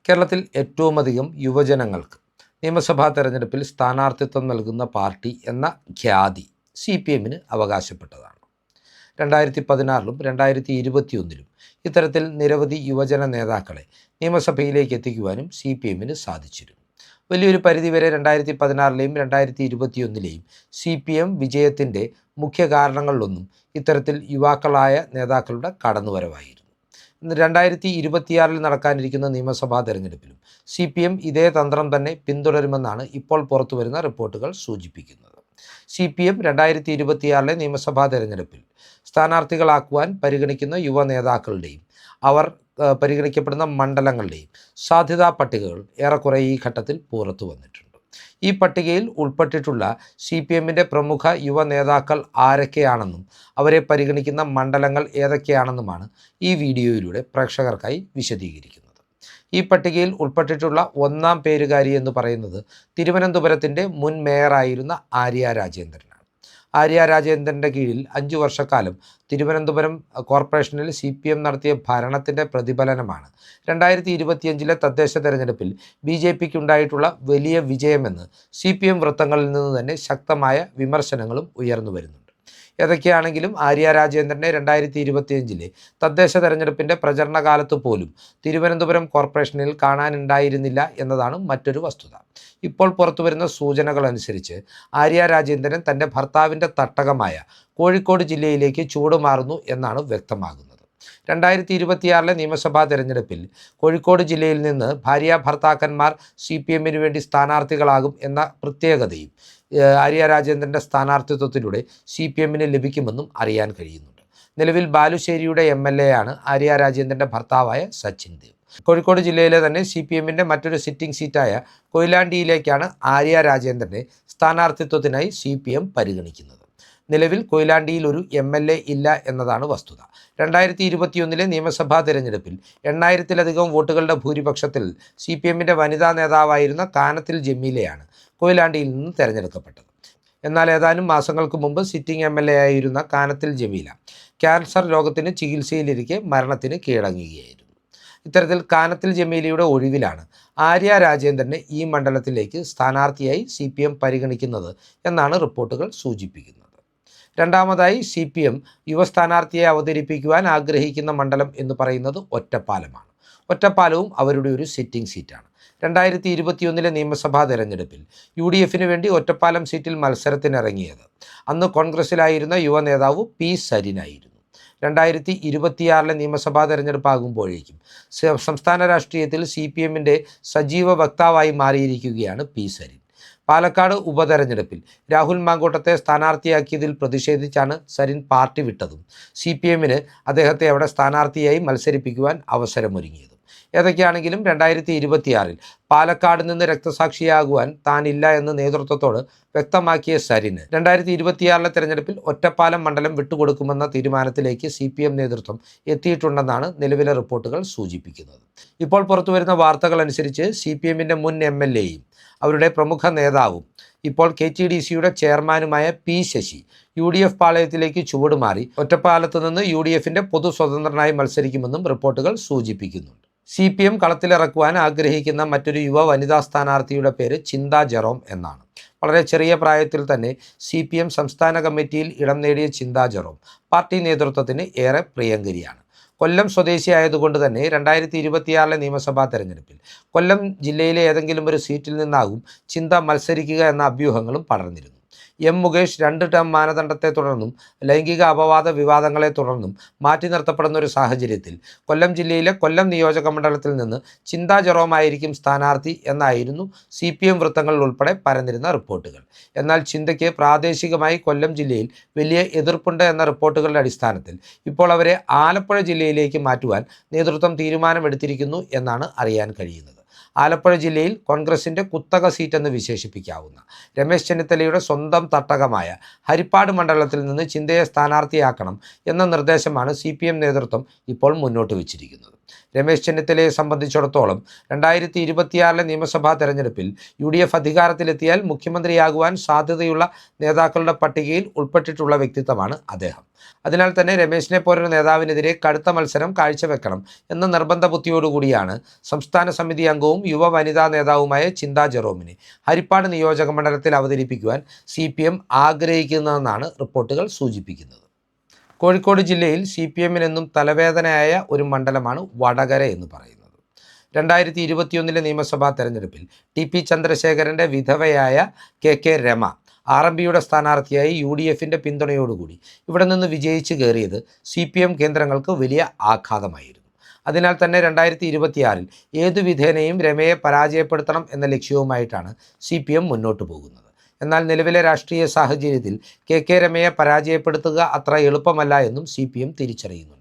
കേരളത്തിൽ ഏറ്റവുമധികം യുവജനങ്ങൾക്ക് നിയമസഭാ തെരഞ്ഞെടുപ്പിൽ സ്ഥാനാർത്ഥിത്വം നൽകുന്ന പാർട്ടി എന്ന ഖ്യാതി CPMന് അവകാശപ്പെട്ടതാണ്. 2016-ലും 2021-ലും ഇത്തരത്തിൽ നിരവധി യുവജന നേതാക്കളെ നിയമസഭയിലേക്ക് എത്തിക്കുവാനും CPMന് സാധിച്ചിരുന്നു. വലിയൊരു പരിധിവരെ 2016-ലെയും 2021-ലെയും CPM വിജയത്തിൻ്റെ മുഖ്യ കാരണങ്ങളിലൊന്നും ഇത്തരത്തിൽ യുവാക്കളായ നേതാക്കളുടെ കടന്നുവരവായിരുന്നു. 2026-ൽ നടക്കാനിരിക്കുന്ന നിയമസഭാ തെരഞ്ഞെടുപ്പിലും CPM ഇതേ തന്ത്രം തന്നെ പിന്തുടരുമെന്നാണ് ഇപ്പോൾ പുറത്തുവരുന്ന റിപ്പോർട്ടുകൾ സൂചിപ്പിക്കുന്നത്. CPM 2026-ലെ നിയമസഭാ തെരഞ്ഞെടുപ്പിൽ സ്ഥാനാർത്ഥികളാക്കുവാൻ പരിഗണിക്കുന്ന യുവ നേതാക്കളുടെയും അവർ പരിഗണിക്കപ്പെടുന്ന മണ്ഡലങ്ങളുടെയും സാധ്യതാ പട്ടികകൾ ഏറെക്കുറെ ഈ ഘട്ടത്തിൽ പുറത്തു വന്നിട്ടുണ്ട്. ഈ പട്ടികയിൽ ഉൾപ്പെട്ടിട്ടുള്ള CPMൻ്റെ പ്രമുഖ യുവ നേതാക്കൾ ആരൊക്കെയാണെന്നും അവരെ പരിഗണിക്കുന്ന മണ്ഡലങ്ങൾ ഏതൊക്കെയാണെന്നുമാണ് ഈ വീഡിയോയിലൂടെ പ്രേക്ഷകർക്കായി വിശദീകരിക്കുന്നത്. ഈ പട്ടികയിൽ ഉൾപ്പെട്ടിട്ടുള്ള ഒന്നാം പേരുകാരി എന്ന് പറയുന്നത് തിരുവനന്തപുരത്തിൻ്റെ മുൻ മേയറായിരുന്ന ആര്യ രാജേന്ദ്രനാണ്. ആര്യ രാജേന്ദ്രൻ്റെ കീഴിൽ 5 വർഷക്കാലം തിരുവനന്തപുരം കോർപ്പറേഷനിൽ CPM നടത്തിയ ഭരണത്തിൻ്റെ പ്രതിഫലനമാണ് 2025-ലെ തദ്ദേശ തെരഞ്ഞെടുപ്പിൽ BJPക്ക് ഉണ്ടായിട്ടുള്ള വലിയ വിജയമെന്ന് CPM വൃത്തങ്ങളിൽ നിന്ന് തന്നെ ശക്തമായ വിമർശനങ്ങളും ഉയർന്നു വരുന്നുണ്ട്. ഏതൊക്കെയാണെങ്കിലും ആര്യ രാജേന്ദ്രനെ 2025-ലെ തദ്ദേശ തെരഞ്ഞെടുപ്പിൻ്റെ പ്രചരണകാലത്ത് പോലും തിരുവനന്തപുരം കോർപ്പറേഷനിൽ കാണാനുണ്ടായിരുന്നില്ല എന്നതാണ് മറ്റൊരു വസ്തുത. ഇപ്പോൾ പുറത്തുവരുന്ന സൂചനകൾ അനുസരിച്ച് ആര്യ രാജേന്ദ്രൻ തൻ്റെ ഭർത്താവിൻ്റെ തട്ടകമായ കോഴിക്കോട് ജില്ലയിലേക്ക് ചൂടുമാറുന്നു എന്നാണ് വ്യക്തമാകുന്നത്. 2026-ലെ നിയമസഭാ തെരഞ്ഞെടുപ്പിൽ കോഴിക്കോട് ജില്ലയിൽ നിന്ന് ഭാര്യ ഭർത്താക്കന്മാർ CPMന് വേണ്ടി സ്ഥാനാർത്ഥികളാകും എന്ന പ്രത്യേകതയും ആര്യ രാജേന്ദ്രൻ്റെ സ്ഥാനാർത്ഥിത്വത്തിലൂടെ CPMന് ലഭിക്കുമെന്നും അറിയാൻ കഴിയുന്നുണ്ട്. നിലവിൽ ബാലുശ്ശേരിയുടെ MLA ആണ് ആര്യ രാജേന്ദ്രൻ്റെ ഭർത്താവായ സച്ചിൻ ദേവ്. കോഴിക്കോട് ജില്ലയിലെ തന്നെ CPMൻ്റെ മറ്റൊരു സിറ്റിംഗ് സീറ്റായ കൊയിലാണ്ടിയിലേക്കാണ് ആര്യ രാജേന്ദ്രനെ സ്ഥാനാർത്ഥിത്വത്തിനായി CPM പരിഗണിക്കുന്നത്. നിലവിൽ കൊയിലാണ്ടിയിൽ ഒരു MLA ഇല്ല എന്നതാണ് വസ്തുത. 2021-ലെ നിയമസഭാ തെരഞ്ഞെടുപ്പിൽ 8000-ലധികം വോട്ടുകളുടെ ഭൂരിപക്ഷത്തിൽ CPMൻ്റെ വനിതാ നേതാവായിരുന്ന കാനത്തിൽ ജമീലയാണ് കൊയിലാണ്ടിയിൽ നിന്ന് തിരഞ്ഞെടുക്കപ്പെട്ടത്. എന്നാൽ ഏതാനും മാസങ്ങൾക്ക് മുമ്പ് സിറ്റിംഗ് MLA ആയിരുന്ന കാനത്തിൽ ജമീല ക്യാൻസർ രോഗത്തിന് ചികിത്സയിലിരിക്കെ മരണത്തിന് കീഴടങ്ങുകയായിരുന്നു. ഇത്തരത്തിൽ കാനത്തിൽ ജമീലയുടെ ഒഴിവിലാണ് ആര്യ രാജേന്ദ്രനെ ഈ മണ്ഡലത്തിലേക്ക് സ്ഥാനാർത്ഥിയായി CPM പരിഗണിക്കുന്നത് എന്നാണ് റിപ്പോർട്ടുകൾ സൂചിപ്പിക്കുന്നത്. രണ്ടാമതായി CPM യുവ സ്ഥാനാർത്ഥിയെ അവതരിപ്പിക്കുവാൻ ആഗ്രഹിക്കുന്ന മണ്ഡലം എന്ന് പറയുന്നത് ഒറ്റപ്പാലമാണ്. ഒറ്റപ്പാലവും അവരുടെ ഒരു സിറ്റിംഗ് സീറ്റാണ്. 2021-ലെ നിയമസഭാ തെരഞ്ഞെടുപ്പിൽ UDFന് വേണ്ടി ഒറ്റപ്പാലം സീറ്റിൽ മത്സരത്തിനിറങ്ങിയത് അന്ന് കോൺഗ്രസിലായിരുന്ന യുവ നേതാവ് P. സരിനായിരുന്നു. 2026-ലെ നിയമസഭാ തെരഞ്ഞെടുപ്പാകുമ്പോഴേക്കും സംസ്ഥാന രാഷ്ട്രീയത്തിൽ CPMൻ്റെ സജീവ വക്താവായി മാറിയിരിക്കുകയാണ് P. സരിൻ. പാലക്കാട് ഉപതെരഞ്ഞെടുപ്പിൽ രാഹുൽ മാങ്കൂട്ടത്തെ സ്ഥാനാർത്ഥിയാക്കിയതിൽ പ്രതിഷേധിച്ചാണ് സരിൻ പാർട്ടി വിട്ടതും CPMന് അദ്ദേഹത്തെ അവിടെ സ്ഥാനാർത്ഥിയായി മത്സരിപ്പിക്കുവാൻ അവസരമൊരുങ്ങിയതും. ഏതൊക്കെയാണെങ്കിലും 2026-ൽ പാലക്കാട് നിന്ന് രക്തസാക്ഷിയാകുവാൻ താനില്ല എന്ന് നേതൃത്വത്തോട് വ്യക്തമാക്കിയ സരിന് 2026-ലെ തെരഞ്ഞെടുപ്പിൽ ഒറ്റപ്പാലം മണ്ഡലം വിട്ടുകൊടുക്കുമെന്ന തീരുമാനത്തിലേക്ക് CPM നേതൃത്വം എത്തിയിട്ടുണ്ടെന്നാണ് നിലവിലെ റിപ്പോർട്ടുകൾ സൂചിപ്പിക്കുന്നത്. ഇപ്പോൾ പുറത്തുവരുന്ന വാർത്തകൾ അനുസരിച്ച് CPMൻ്റെ മുൻ MLAയും അവരുടെ പ്രമുഖ നേതാവും ഇപ്പോൾ KTDCയുടെ ചെയർമാനുമായ P. ശശി UDF പാളയത്തിലേക്ക് ചുവടുമാറി ഒറ്റപ്പാലത്ത് നിന്ന് UDFൻ്റെ പൊതു സ്വതന്ത്രനായി മത്സരിക്കുമെന്നും റിപ്പോർട്ടുകൾ സൂചിപ്പിക്കുന്നുണ്ട്. CPM കളത്തിലിറക്കുവാൻ ആഗ്രഹിക്കുന്ന മറ്റൊരു യുവ വനിതാ സ്ഥാനാർത്ഥിയുടെ പേര് ചിന്ത ജെറോം എന്നാണ്. വളരെ ചെറിയ പ്രായത്തിൽ തന്നെ CPM സംസ്ഥാന കമ്മിറ്റിയിൽ ഇടം നേടിയ ചിന്ത ജെറോം പാർട്ടി നേതൃത്വത്തിന് ഏറെ പ്രിയങ്കരിയാണ്. കൊല്ലം സ്വദേശിയായതുകൊണ്ട് തന്നെ 2026-ലെ നിയമസഭാ തെരഞ്ഞെടുപ്പിൽ കൊല്ലം ജില്ലയിലെ ഏതെങ്കിലും ഒരു സീറ്റിൽ നിന്നാകും ചിന്ത മത്സരിക്കുക എന്ന അഭ്യൂഹങ്ങളും പടർന്നിരുന്നു. M. മുകേഷ് 2 ടേം മാനദണ്ഡത്തെ തുടർന്നും ലൈംഗിക അപവാദ വിവാദങ്ങളെ തുടർന്നും മാറ്റി നിർത്തപ്പെടുന്ന ഒരു സാഹചര്യത്തിൽ കൊല്ലം ജില്ലയിലെ കൊല്ലം നിയോജക മണ്ഡലത്തിൽ നിന്ന് ചിന്ത ജെറോമായിരിക്കും സ്ഥാനാർത്ഥി എന്നായിരുന്നു CPM വൃത്തങ്ങളിൽ ഉൾപ്പെടെ പരന്നിരുന്ന റിപ്പോർട്ടുകൾ. എന്നാൽ ചിന്തയ്ക്ക് പ്രാദേശികമായി കൊല്ലം ജില്ലയിൽ വലിയ എതിർപ്പുണ്ട് എന്ന റിപ്പോർട്ടുകളുടെ അടിസ്ഥാനത്തിൽ ഇപ്പോൾ അവരെ ആലപ്പുഴ ജില്ലയിലേക്ക് മാറ്റുവാൻ നേതൃത്വം തീരുമാനമെടുത്തിരിക്കുന്നു എന്നാണ് അറിയാൻ കഴിയുന്നത്. ആലപ്പുഴ ജില്ലയിൽ കോൺഗ്രസിൻ്റെ കുത്തക സീറ്റെന്ന് വിശേഷിപ്പിക്കാവുന്ന രമേശ് ചെന്നിത്തലയുടെ സ്വന്തം തട്ടകമായ ഹരിപ്പാട് മണ്ഡലത്തിൽ നിന്ന് ചിന്തയെ സ്ഥാനാർത്ഥിയാക്കണം എന്ന നിർദ്ദേശമാണ് CPM നേതൃത്വം ഇപ്പോൾ മുന്നോട്ട് വച്ചിരിക്കുന്നത്. രമേശ് ചെന്നിത്തലയെ സംബന്ധിച്ചിടത്തോളം 2026 നിയമസഭാ തെരഞ്ഞെടുപ്പിൽ UDF അധികാരത്തിലെത്തിയാൽ മുഖ്യമന്ത്രിയാകുവാൻ സാധ്യതയുള്ള നേതാക്കളുടെ പട്ടികയിൽ ഉൾപ്പെട്ടിട്ടുള്ള വ്യക്തിത്വമാണ് അദ്ദേഹം. അതിനാൽ തന്നെ രമേശിനെ പോലൊരു നേതാവിനെതിരെ കടുത്ത മത്സരം കാഴ്ചവെക്കണം എന്ന നിർബന്ധ ബുദ്ധിയോടുകൂടിയാണ് സംസ്ഥാന സമിതി അംഗവും യുവ വനിതാ നേതാവുമായ ചിന്താ ജെറോമിനെ ഹരിപ്പാട് നിയോജക മണ്ഡലത്തിൽ അവതരിപ്പിക്കുവാൻ CPM ആഗ്രഹിക്കുന്നതെന്നാണ് റിപ്പോർട്ടുകൾ സൂചിപ്പിക്കുന്നത്. കോഴിക്കോട് ജില്ലയിൽ CPMനെന്നും തലവേദനയായ ഒരു മണ്ഡലമാണ് വടകര എന്ന് പറയുന്നത്. 2021 നിയമസഭാ തെരഞ്ഞെടുപ്പിൽ TP ചന്ദ്രശേഖരൻ്റെ വിധവയായ KK രമ RMPയുടെ സ്ഥാനാർത്ഥിയായി UDFൻ്റെ പിന്തുണയോടുകൂടി ഇവിടെ നിന്ന് വിജയിച്ച് കയറിയത് CPM കേന്ദ്രങ്ങൾക്ക് വലിയ ആഘാതമായിരുന്നു. അതിനാൽ തന്നെ 2026 ഏതു വിധേനയും രമയെ പരാജയപ്പെടുത്തണം എന്ന ലക്ഷ്യവുമായിട്ടാണ് CPM മുന്നോട്ട് പോകുന്നത്. എന്നാൽ നിലവിലെ രാഷ്ട്രീയ സാഹചര്യത്തിൽ KK രമയെ പരാജയപ്പെടുത്തുക അത്ര എളുപ്പമല്ല എന്നും CPM തിരിച്ചറിയുന്നുണ്ട്.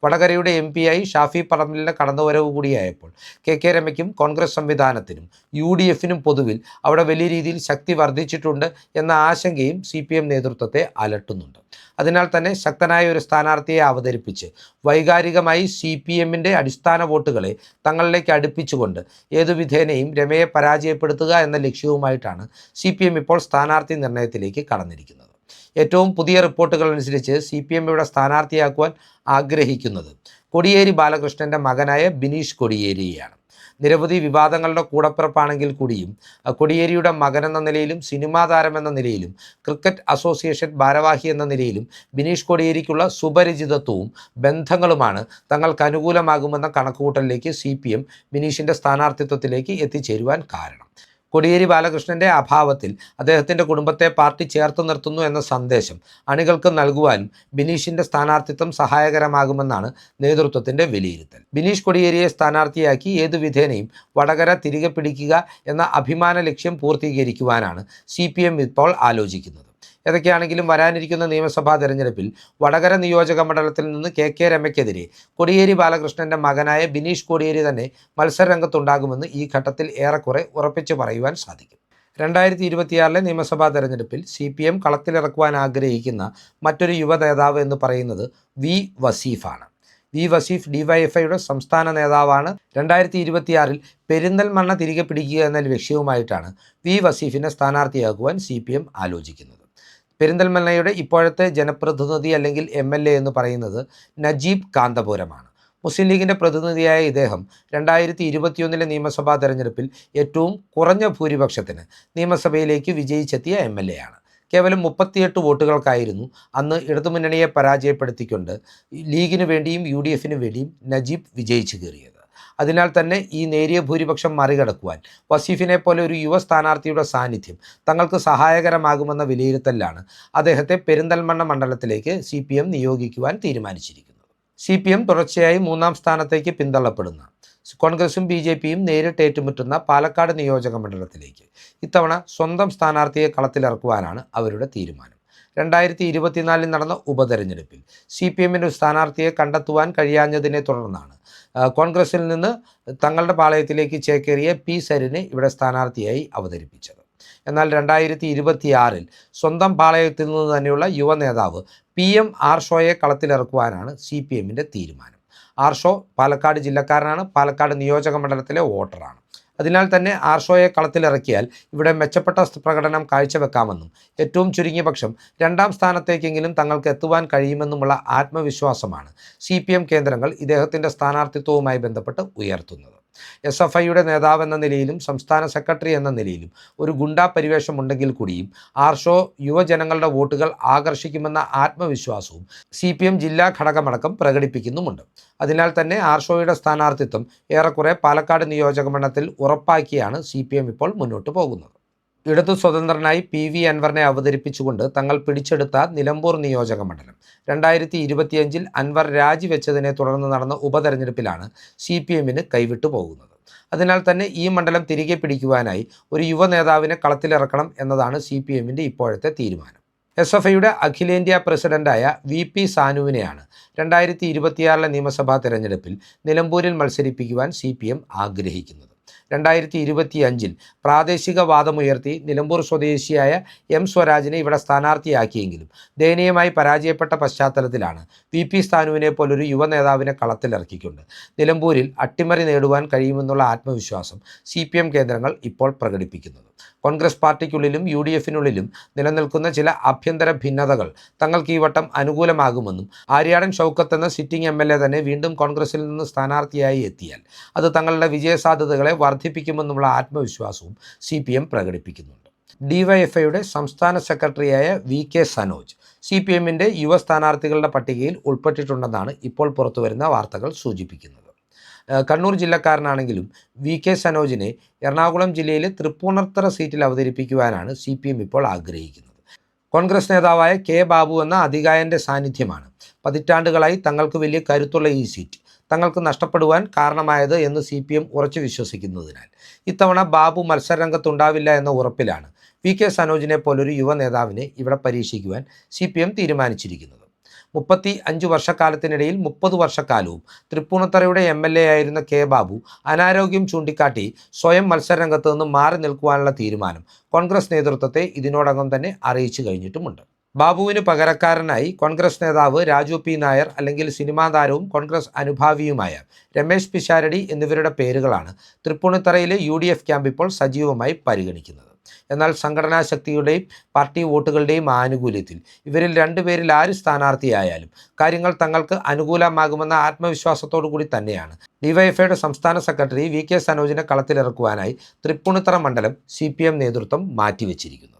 വടകരയുടെ MP-ആയി ഷാഫി പറമ്പിലിൻ്റെ കടന്നുവരവ് കൂടിയായപ്പോൾ KK രമയ്ക്കും കോൺഗ്രസ് സംവിധാനത്തിനും UDFനും പൊതുവിൽ അവിടെ വലിയ രീതിയിൽ ശക്തി വർദ്ധിച്ചിട്ടുണ്ട് എന്ന ആശങ്കയും CPM നേതൃത്വത്തെ അലട്ടുന്നുണ്ട്. അതിനാൽ തന്നെ ശക്തനായ ഒരു സ്ഥാനാർത്ഥിയെ അവതരിപ്പിച്ച് വൈകാരികമായി CPMൻ്റെ അടിസ്ഥാന വോട്ടുകളെ തങ്ങളിലേക്ക് അടുപ്പിച്ചുകൊണ്ട് ഏതു വിധേനയും രമയെ പരാജയപ്പെടുത്തുക എന്ന ലക്ഷ്യവുമായിട്ടാണ് CPM ഇപ്പോൾ സ്ഥാനാർത്ഥി നിർണയത്തിലേക്ക് കടന്നിരിക്കുന്നത്. ഏറ്റവും പുതിയ റിപ്പോർട്ടുകൾ അനുസരിച്ച് CPM ഇവിടെ സ്ഥാനാർത്ഥിയാക്കുവാൻ ആഗ്രഹിക്കുന്നത് കോടിയേരി ബാലകൃഷ്ണൻ്റെ മകനായ ബിനീഷ് കോടിയേരിയെയാണ്. നിരവധി വിവാദങ്ങളുടെ കൂടപ്പിറപ്പാണെങ്കിൽ കൂടിയും കോടിയേരിയുടെ മകനെന്ന നിലയിലും സിനിമാ താരമെന്ന നിലയിലും ക്രിക്കറ്റ് അസോസിയേഷൻ ഭാരവാഹി എന്ന നിലയിലും ബിനീഷ് കോടിയേരിക്കുള്ള സുപരിചിതത്വവും ബന്ധങ്ങളുമാണ് തങ്ങൾക്ക് അനുകൂലമാകുമെന്ന കണക്കുകൂട്ടലിലേക്ക് CPM ബിനീഷിൻ്റെ സ്ഥാനാർത്ഥിത്വത്തിലേക്ക് എത്തിച്ചേരുവാൻ കാരണം. കോടിയേരി ബാലകൃഷ്ണൻ്റെ അഭാവത്തിൽ അദ്ദേഹത്തിൻ്റെ കുടുംബത്തെ പാർട്ടി ചേർത്ത് നിർത്തുന്നു എന്ന സന്ദേശം അണികൾക്ക് നൽകുവാനും ബിനീഷിൻ്റെ സ്ഥാനാർത്ഥിത്വം സഹായകരമാകുമെന്നാണ് നേതൃത്വത്തിൻ്റെ വിലയിരുത്തൽ. ബിനീഷ് കോടിയേരിയെ സ്ഥാനാർത്ഥിയാക്കി ഏതു വിധേനയും വടകര തിരികെ പിടിക്കുക എന്ന അഭിമാന ലക്ഷ്യം പൂർത്തീകരിക്കുവാനാണ് CPM ഇപ്പോൾ ആലോചിക്കുന്നത്. ഏതൊക്കെയാണെങ്കിലും വരാനിരിക്കുന്ന നിയമസഭാ തെരഞ്ഞെടുപ്പിൽ വടകര നിയോജക മണ്ഡലത്തിൽ നിന്ന് KK രമയ്ക്കെതിരെ കോടിയേരി ബാലകൃഷ്ണൻ്റെ മകനായ ബിനീഷ് കോടിയേരി തന്നെ മത്സരരംഗത്തുണ്ടാകുമെന്ന് ഈ ഘട്ടത്തിൽ ഏറെക്കുറെ ഉറപ്പിച്ചു പറയുവാൻ സാധിക്കും. 2026 നിയമസഭാ തെരഞ്ഞെടുപ്പിൽ CPM കളത്തിലിറക്കുവാൻ ആഗ്രഹിക്കുന്ന മറ്റൊരു യുവ നേതാവ് എന്ന് പറയുന്നത് V വസീഫാണ്. V വസീഫ് DYFIയുടെ സംസ്ഥാന നേതാവാണ്. 2026 പെരിന്തൽമണ്ണ തിരികെ പിടിക്കുക എന്ന ലക്ഷ്യവുമായിട്ടാണ് V വസീഫിനെ സ്ഥാനാർത്ഥിയാക്കുവാൻ CPM ആലോചിക്കുന്നത്. പെരിന്തൽമണ്ണയുടെ ഇപ്പോഴത്തെ ജനപ്രതിനിധി അല്ലെങ്കിൽ MLA എന്ന് പറയുന്നത് നജീബ് കാന്തപുരമാണ്. മുസ്ലിം ലീഗിൻ്റെ പ്രതിനിധിയായ ഇദ്ദേഹം 2021 നിയമസഭാ തെരഞ്ഞെടുപ്പിൽ ഏറ്റവും കുറഞ്ഞ ഭൂരിപക്ഷത്തിന് നിയമസഭയിലേക്ക് വിജയിച്ചെത്തിയ MLA ആണ്. കേവലം 38 വോട്ടുകൾക്കായിരുന്നു അന്ന് ഇടതുമുന്നണിയെ പരാജയപ്പെടുത്തിക്കൊണ്ട് ലീഗിന് വേണ്ടിയും UDFന് വേണ്ടിയും നജീബ് വിജയിച്ചു കയറിയത്. അതിനാൽ തന്നെ ഈ നേരിയ ഭൂരിപക്ഷം മറികടക്കുവാൻ വസീഫിനെ പോലെ ഒരു യുവ സ്ഥാനാർത്ഥിയുടെ സാന്നിധ്യം തങ്ങൾക്ക് സഹായകരമാകുമെന്ന വിലയിരുത്തലിലാണ് അദ്ദേഹത്തെ പെരിന്തൽമണ്ണ മണ്ഡലത്തിലേക്ക് CPM നിയോഗിക്കുവാൻ തീരുമാനിച്ചിരിക്കുന്നത്. CPM തുടർച്ചയായി 3ാം സ്ഥാനത്തേക്ക് പിന്തള്ളപ്പെടുന്ന കോൺഗ്രസും BJPയും നേരിട്ട് ഏറ്റുമുട്ടുന്ന പാലക്കാട് നിയോജക മണ്ഡലത്തിലേക്ക് ഇത്തവണ സ്വന്തം സ്ഥാനാർത്ഥിയെ കളത്തിലിറക്കുവാനാണ് അവരുടെ തീരുമാനം. 2024 നടന്ന ഉപതെരഞ്ഞെടുപ്പിൽ CPMന് സ്ഥാനാർത്ഥിയെ കണ്ടെത്തുവാൻ കഴിയാഞ്ഞതിനെ തുടർന്നാണ് കോൺഗ്രസിൽ നിന്ന് തങ്ങളുടെ പാളയത്തിലേക്ക് ചേക്കേറിയ P സരിനെ ഇവിടെ സ്ഥാനാർത്ഥിയായി അവതരിപ്പിച്ചത്. എന്നാൽ 2026 സ്വന്തം പാളയത്തിൽ നിന്ന് തന്നെയുള്ള യുവ നേതാവ് PM ആർഷോയെ കളത്തിലിറക്കുവാനാണ് CPMൻ്റെ തീരുമാനം. ആർഷോ പാലക്കാട് ജില്ലക്കാരനാണ്, പാലക്കാട് നിയോജക മണ്ഡലത്തിലെ വോട്ടറാണ്. അതിനാൽ തന്നെ ആർഷോയെ കളത്തിലിറക്കിയാൽ ഇവിടെ മെച്ചപ്പെട്ട പ്രകടനം കാഴ്ചവെക്കാമെന്നും ഏറ്റവും ചുരുങ്ങിയ പക്ഷം 2ാം സ്ഥാനത്തേക്കെങ്കിലും തങ്ങൾക്ക് എത്തുവാൻ കഴിയുമെന്നുമുള്ള ആത്മവിശ്വാസമാണ് CPM കേന്ദ്രങ്ങൾ ഇദ്ദേഹത്തിൻ്റെ സ്ഥാനാർത്ഥിത്വവുമായി ബന്ധപ്പെട്ട് ഉയർത്തുന്നത്. SFIയുടെ നേതാവെന്ന നിലയിലും സംസ്ഥാന സെക്രട്ടറി എന്ന നിലയിലും ഒരു ഗുണ്ടാ പരിവേഷമുണ്ടെങ്കിൽ കൂടിയും ആർഷോ യുവജനങ്ങളുടെ വോട്ടുകൾ ആകർഷിക്കുമെന്ന ആത്മവിശ്വാസവും CPM ജില്ലാ ഘടകമടക്കം പ്രകടിപ്പിക്കുന്നുമുണ്ട്. അതിനാൽ തന്നെ ആർഷോയുടെ സ്ഥാനാർത്ഥിത്വം ഏറെക്കുറെ പാലക്കാട് നിയോജക മണ്ഡലത്തിൽ ഉറപ്പാക്കിയാണ് CPM ഇപ്പോൾ മുന്നോട്ട് പോകുന്നത്. ഇടതു സ്വതന്ത്രനായി PV അൻവറിനെ അവതരിപ്പിച്ചുകൊണ്ട് തങ്ങൾ പിടിച്ചെടുത്ത നിലമ്പൂർ നിയോജക മണ്ഡലം 2025 അൻവർ രാജിവെച്ചതിനെ തുടർന്ന് നടന്ന ഉപതെരഞ്ഞെടുപ്പിലാണ് CPMന് കൈവിട്ടു പോകുന്നത്. അതിനാൽ തന്നെ ഈ മണ്ഡലം തിരികെ പിടിക്കുവാനായി ഒരു യുവ നേതാവിനെ കളത്തിലിറക്കണം എന്നതാണ് CPMൻ്റെ ഇപ്പോഴത്തെ തീരുമാനം. SFIയുടെ അഖിലേന്ത്യാ പ്രസിഡന്റായ VP സാനുവിനെയാണ് 2026 നിയമസഭാ തെരഞ്ഞെടുപ്പിൽ നിലമ്പൂരിൽ മത്സരിപ്പിക്കുവാൻ CPM ആഗ്രഹിക്കുന്നത്. 2025 പ്രാദേശികവാദമുയർത്തി നിലമ്പൂർ സ്വദേശിയായ എം സ്വരാജിനെ ഇവിടെ സ്ഥാനാർത്ഥിയാക്കിയെങ്കിലും ദയനീയമായി പരാജയപ്പെട്ട പശ്ചാത്തലത്തിലാണ് VP സ്ഥാനുവിനെ പോലൊരു യുവ നേതാവിനെ കളത്തിലിറക്കിക്കൊണ്ട് നിലമ്പൂരിൽ അട്ടിമറി നേടുവാൻ കഴിയുമെന്നുള്ള ആത്മവിശ്വാസം CPM കേന്ദ്രങ്ങൾ ഇപ്പോൾ പ്രകടിപ്പിക്കുന്നത്. കോൺഗ്രസ് പാർട്ടിക്കുള്ളിലും UDFിനുള്ളിലും നിലനിൽക്കുന്ന ചില ആഭ്യന്തര ഭിന്നതകൾ തങ്ങൾക്ക് ഈ വട്ടം അനുകൂലമാകുമെന്നും ആര്യാടൻ ഷൗക്കത്ത് എന്ന സിറ്റിംഗ് MLA തന്നെ വീണ്ടും കോൺഗ്രസിൽ നിന്ന് സ്ഥാനാർത്ഥിയായി എത്തിയാൽ അത് തങ്ങളുടെ വിജയസാധ്യതകളെ വർദ്ധിപ്പിക്കുമെന്നുള്ള ആത്മവിശ്വാസവും CPM പ്രകടിപ്പിക്കുന്നുണ്ട്. DYFIയുടെ സംസ്ഥാന സെക്രട്ടറിയായ VK സനോജ് CPMന്റെ യുവ സ്ഥാനാർത്ഥികളുടെ പട്ടികയിൽ ഉൾപ്പെട്ടിട്ടുണ്ടെന്നാണ് ഇപ്പോൾ പുറത്തുവരുന്ന വാർത്തകൾ സൂചിപ്പിക്കുന്നത്. കണ്ണൂർ ജില്ലക്കാരനാണെങ്കിലും VK സനോജിനെ എറണാകുളം ജില്ലയിലെ തൃപ്പൂണിത്തുറ സീറ്റിൽ അവതരിപ്പിക്കുവാനാണ് CPM ഇപ്പോൾ ആഗ്രഹിക്കുന്നത്. കോൺഗ്രസ് നേതാവായ K ബാബു എന്ന അതികായൻ്റെ സാന്നിധ്യമാണ് പതിറ്റാണ്ടുകളായി തങ്ങൾക്ക് വലിയ കരുത്തുള്ള ഈ സീറ്റ് തങ്ങൾക്ക് നഷ്ടപ്പെടുവാൻ കാരണമായത് എന്ന് CPM ഉറച്ചു വിശ്വസിക്കുന്നതിനാൽ ഇത്തവണ ബാബു മത്സരരംഗത്തുണ്ടാവില്ല എന്ന ഉറപ്പിലാണ് VK സനോജിനെ പോലൊരു യുവ നേതാവിനെ ഇവിടെ പരീക്ഷിക്കുവാൻ CPM തീരുമാനിച്ചിരിക്കുന്നത്. 35 വർഷക്കാലത്തിനിടയിൽ 30 വർഷക്കാലവും തൃപ്പൂണിത്തുറയുടെ MLA ആയിരുന്ന K ബാബു അനാരോഗ്യം ചൂണ്ടിക്കാട്ടി സ്വയം മത്സരരംഗത്ത് നിന്ന് മാറി നിൽക്കുവാനുള്ള തീരുമാനം കോൺഗ്രസ് നേതൃത്വത്തെ ഇതിനോടകം തന്നെ അറിയിച്ചു കഴിഞ്ഞിട്ടുമുണ്ട്. ബാബുവിന് പകരക്കാരനായി കോൺഗ്രസ് നേതാവ് രാജു P നായർ അല്ലെങ്കിൽ സിനിമാ താരവും കോൺഗ്രസ് അനുഭാവിയുമായ രമേശ് പിഷാരടി എന്നിവരുടെ പേരുകളാണ് തൃപ്പൂണിത്തുറയിലെ UDF ക്യാമ്പ് ഇപ്പോൾ സജീവമായി പരിഗണിക്കുന്നത്. എന്നാൽ സംഘടനാ ശക്തിയുടെയും പാർട്ടി വോട്ടുകളുടെയും ആനുകൂല്യത്തിൽ ഇവരിൽ രണ്ടുപേരിൽ ആര് സ്ഥാനാർത്ഥിയായാലും കാര്യങ്ങൾ തങ്ങൾക്ക് അനുകൂലമാകുമെന്ന ആത്മവിശ്വാസത്തോടു കൂടി തന്നെയാണ് DYFIയുടെ സംസ്ഥാന സെക്രട്ടറി VK സനോജിനെ കളത്തിലിറക്കുവാനായി തൃപ്പൂണിത്തുറ മണ്ഡലം CPM നേതൃത്വം മാറ്റിവെച്ചിരിക്കുന്നത്.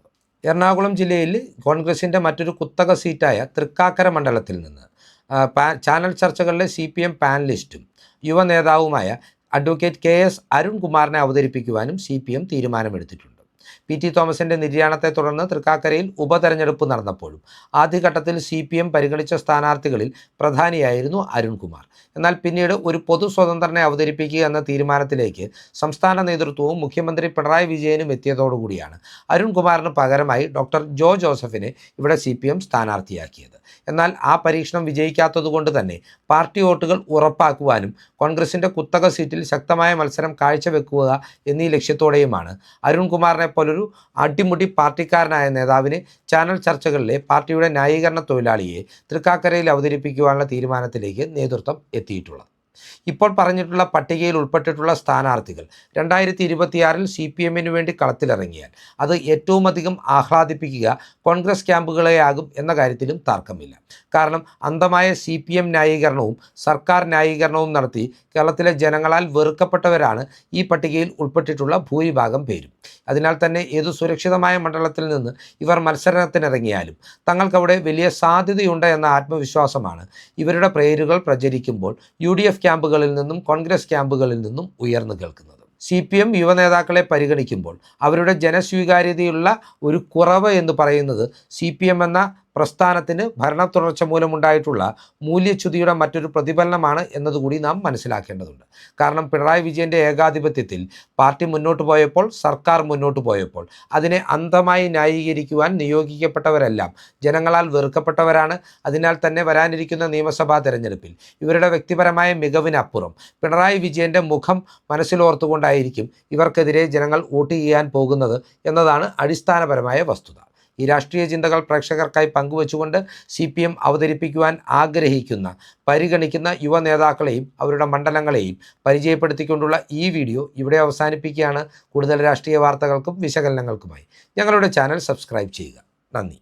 എറണാകുളം ജില്ലയിൽ കോൺഗ്രസിൻ്റെ മറ്റൊരു കുത്തക സീറ്റായ തൃക്കാക്കര മണ്ഡലത്തിൽ നിന്ന് ചാനൽ ചർച്ചകളിലെ CPM പാനലിസ്റ്റും യുവ നേതാവുമായ അഡ്വക്കേറ്റ് KS അരുൺകുമാറിനെ അവതരിപ്പിക്കുവാനും CPM തീരുമാനമെടുത്തിട്ടുണ്ട്. PT തോമസിൻ്റെ നിര്യാണത്തെ തുടർന്ന് തൃക്കാക്കരയിൽ ഉപതെരഞ്ഞെടുപ്പ് നടന്നപ്പോഴും ആദ്യഘട്ടത്തിൽ CPM പരിഗണിച്ച സ്ഥാനാർത്ഥികളിൽ പ്രധാനിയായിരുന്നു അരുൺകുമാർ. എന്നാൽ പിന്നീട് ഒരു പൊതു സ്വതന്ത്രനെ അവതരിപ്പിക്കുക എന്ന തീരുമാനത്തിലേക്ക് സംസ്ഥാന നേതൃത്വവും മുഖ്യമന്ത്രി പിണറായി വിജയനും എത്തിയതോടുകൂടിയാണ് അരുൺകുമാറിന് പകരമായി ഡോക്ടർ ജോ ജോസഫിനെ ഇവിടെ CPM സ്ഥാനാർത്ഥിയാക്കിയത്. എന്നാൽ ആ പരീക്ഷണം വിജയിക്കാത്തതുകൊണ്ട് തന്നെ പാർട്ടി വോട്ടുകൾ ഉറപ്പാക്കുവാനും കോൺഗ്രസിൻ്റെ കുത്തക സീറ്റിൽ ശക്തമായ മത്സരം കാഴ്ചവെക്കുക എന്നീ ലക്ഷ്യത്തോടെയുമാണ് അരുൺകുമാറിനെ പോലൊരു അടിമുടി പാർട്ടിക്കാരനായ നേതാവിനെ ചാനൽ ചർച്ചകളിലെ പാർട്ടിയുടെ ന്യായീകരണ തൊഴിലാളിയെ തൃക്കാക്കരയിൽ അവതരിപ്പിക്കുവാനുള്ള തീരുമാനത്തിലേക്ക് നേതൃത്വം എത്തിയിട്ടുള്ളത്. ഇപ്പോൾ പറഞ്ഞിട്ടുള്ള പട്ടികയിൽ ഉൾപ്പെട്ടിട്ടുള്ള സ്ഥാനാർത്ഥികൾ 2026 CPMന് വേണ്ടി കളത്തിലിറങ്ങിയാൽ അത് ഏറ്റവും അധികം ആഹ്ലാദിപ്പിക്കുക കോൺഗ്രസ് ക്യാമ്പുകളെയാകും എന്ന കാര്യത്തിലും തർക്കമില്ല. കാരണം അന്ധമായ CPM ന്യായീകരണവും സർക്കാർ ന്യായീകരണവും നടത്തി കേരളത്തിലെ ജനങ്ങളാൽ വെറുക്കപ്പെട്ടവരാണ് ഈ പട്ടികയിൽ ഉൾപ്പെട്ടിട്ടുള്ള ഭൂരിഭാഗം പേരും. അതിനാൽ തന്നെ ഏതു സുരക്ഷിതമായ മണ്ഡലത്തിൽ നിന്ന് ഇവർ മത്സരത്തിനിറങ്ങിയാലും തങ്ങൾക്കവിടെ വലിയ സാധ്യതയുണ്ട് എന്ന ആത്മവിശ്വാസമാണ് ഇവരുടെ പേരുകൾ പ്രചരിക്കുമ്പോൾ UDF ക്യാമ്പുകളിൽ നിന്നും കോൺഗ്രസ് ക്യാമ്പുകളിൽ നിന്നും ഉയർന്നു കേൾക്കുന്നത്. CPM യുവ നേതാക്കളെ പരിഗണിക്കുമ്പോൾ അവരുടെ ജനസ്വീകാര്യതയുള്ള ഒരു കുറവ് എന്ന് പറയുന്നത് CPM എന്ന പ്രസ്ഥാനത്തിന് ഭരണ തുടർച്ച മൂലമുണ്ടായിട്ടുള്ള മൂല്യച്യുതിയുടെ മറ്റൊരു പ്രതിഫലനമാണ് എന്നതുകൂടി നാം മനസ്സിലാക്കേണ്ടതുണ്ട്. കാരണം പിണറായി വിജയൻ്റെ ഏകാധിപത്യത്തിൽ പാർട്ടി മുന്നോട്ട് പോയപ്പോൾ, സർക്കാർ മുന്നോട്ട് പോയപ്പോൾ അതിനെ അന്ധമായി ന്യായീകരിക്കുവാൻ നിയോഗിക്കപ്പെട്ടവരെല്ലാം ജനങ്ങളാൽ വെറുക്കപ്പെട്ടവരാണ്. അതിനാൽ തന്നെ വരാനിരിക്കുന്ന നിയമസഭാ തെരഞ്ഞെടുപ്പിൽ ഇവരുടെ വ്യക്തിപരമായ മികവിനപ്പുറം പിണറായി വിജയൻ്റെ മുഖം മനസ്സിലോർത്തുകൊണ്ടായിരിക്കും ഇവർക്കെതിരെ ജനങ്ങൾ വോട്ട് ചെയ്യാൻ പോകുന്നത് എന്നതാണ് അടിസ്ഥാനപരമായ വസ്തുത. ഈ രാഷ്ട്രീയ ചിന്തകൾ പ്രേക്ഷകർക്കായി പങ്കുവച്ചുകൊണ്ട് CPM അവതരിപ്പിക്കുവാൻ ആഗ്രഹിക്കുന്ന പരിഗണിക്കുന്ന യുവ നേതാക്കളെയും അവരുടെ മണ്ഡലങ്ങളെയും പരിചയപ്പെടുത്തിക്കൊണ്ടുള്ള ഈ വീഡിയോ ഇവിടെ അവസാനിപ്പിക്കുകയാണ്. കൂടുതൽ രാഷ്ട്രീയ വാർത്തകൾക്കും വിശകലനങ്ങൾക്കുമായി ഞങ്ങളുടെ ചാനൽ സബ്സ്ക്രൈബ് ചെയ്യുക. നന്ദി.